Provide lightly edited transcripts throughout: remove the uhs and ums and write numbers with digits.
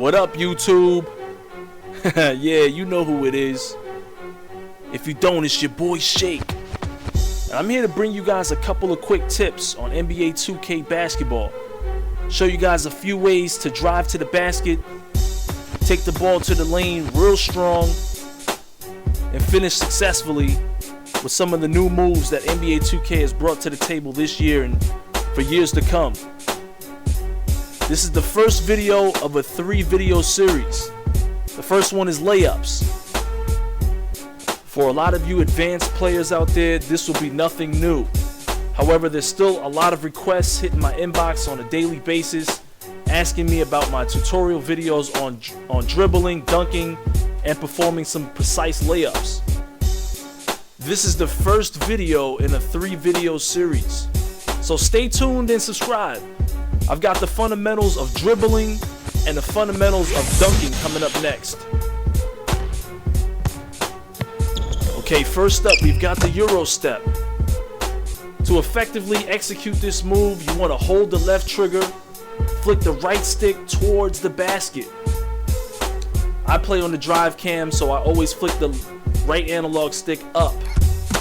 What up, YouTube? Yeah, you know who it is. If you don't, it's your boy Shake. And I'm here to bring you guys a couple of quick tips on NBA 2K basketball. Show you guys a few ways to drive to the basket, take the ball to the lane real strong, and finish successfully with some of the new moves that NBA 2K has brought to the table this year and for years to come. This is the first video of a 3-video series. The first one is layups. For a lot of you advanced players out there, this will be nothing new. However, there's still a lot of requests hitting my inbox on a daily basis, asking me about my tutorial videos on dribbling, dunking, and performing some precise layups. This is the first video in a 3-video series, so stay tuned and subscribe. I've got the fundamentals of dribbling and the fundamentals of dunking coming up next. Okay, first up, we've got the Eurostep. To effectively execute this move, you want to hold the left trigger, flick the right stick towards the basket. I play on the drive cam, so I always flick the right analog stick up.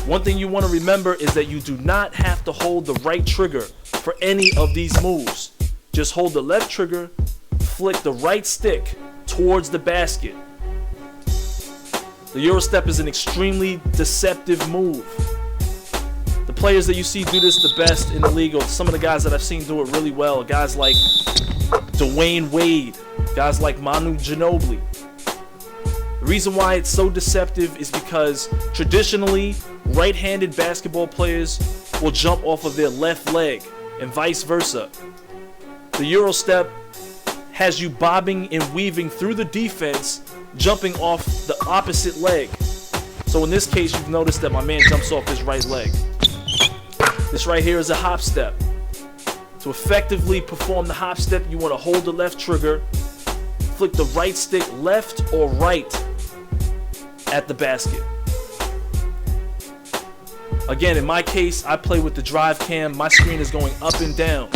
One thing you want to remember is that you do not have to hold the right trigger for any of these moves. Just hold the left trigger, flick the right stick towards the basket. The Eurostep is an extremely deceptive move. The players that you see do this the best in the league, or some of the guys that I've seen do it really well, guys like Dwayne Wade, guys like Manu Ginobili. The reason why it's so deceptive is because traditionally, right-handed basketball players will jump off of their left leg and vice versa. The Eurostep has you bobbing and weaving through the defense, jumping off the opposite leg. So in this case, you've noticed that my man jumps off his right leg. This right here is a Hopstep. To effectively perform the Hopstep, you want to hold the left trigger, flick the right stick left or right at the basket. Again, in my case, I play with the drive cam. My screen is going up and down.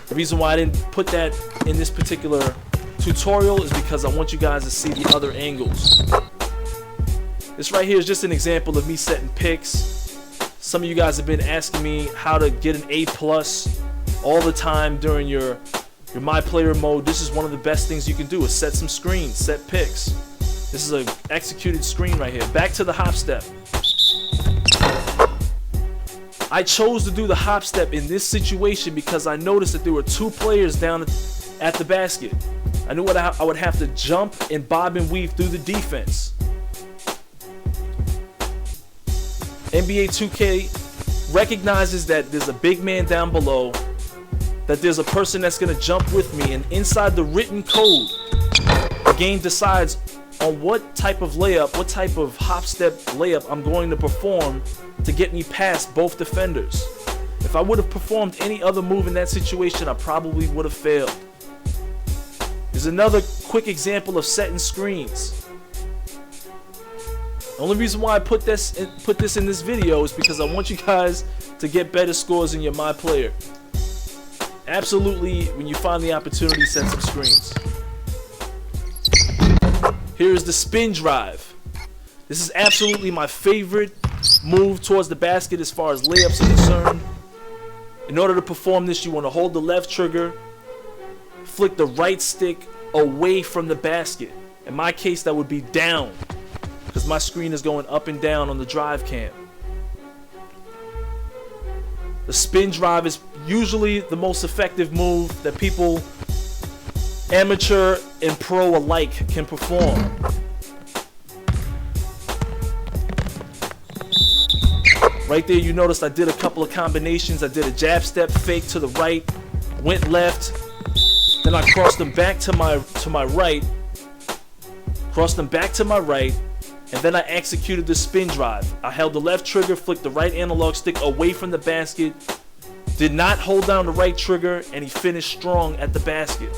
The reason why I didn't put that in this particular tutorial is because I want you guys to see the other angles. This right here is just an example of me setting picks. Some of you guys have been asking me how to get an A+ all the time during your My Player mode. This is one of the best things you can do, is set some screens, set picks. This is an executed screen right here. Back to the Hopstep. I chose to do the Hopstep in this situation because I noticed that there were 2 players down at the basket. I knew I would have to jump and bob and weave through the defense. NBA 2K recognizes that there's a big man down below, that there's a person that's going to jump with me, and inside the written code, the game decides on what type of layup, what type of Hopstep layup I'm going to perform to get me past both defenders. If I would have performed any other move in that situation, I probably would have failed. There's another quick example of setting screens. The only reason why I put this in this video is because I want you guys to get better scores in your My Player. Absolutely, when you find the opportunity, set some screens. Here's the spin drive. This is absolutely my favorite move towards the basket as far as layups are concerned. In order to perform this, you want to hold the left trigger, flick the right stick away from the basket. In my case, that would be down, because my screen is going up and down on the drive cam. The spin drive is usually the most effective move that people, amateur and pro alike, can perform. Right there, you noticed I did a couple of combinations. I did a jab step fake to the right, went left, then I crossed them back to my right, crossed them back to my right, and then I executed the spin drive. I held the left trigger, flicked the right analog stick away from the basket, did not hold down the right trigger, and he finished strong at the basket.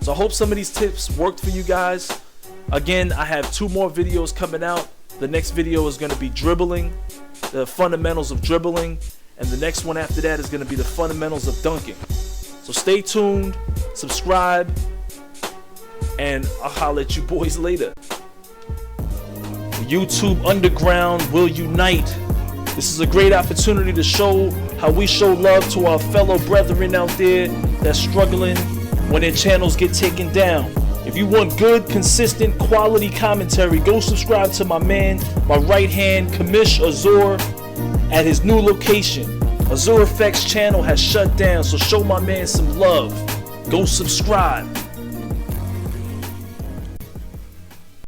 So I hope some of these tips worked for you guys. Again, I have 2 more videos coming out. The next video is going to be dribbling, the fundamentals of dribbling, and the next one after that is going to be the fundamentals of dunking. So stay tuned, subscribe, And I'll holler at you boys later. YouTube Underground will unite. This is a great opportunity to show how we show love to our fellow brethren out there that's struggling when their channels get taken down. If you want good, consistent, quality commentary, go subscribe to my man, my right hand, Kamish Azur, at his new location. Azur Effects channel has shut down, so show my man some love. Go subscribe.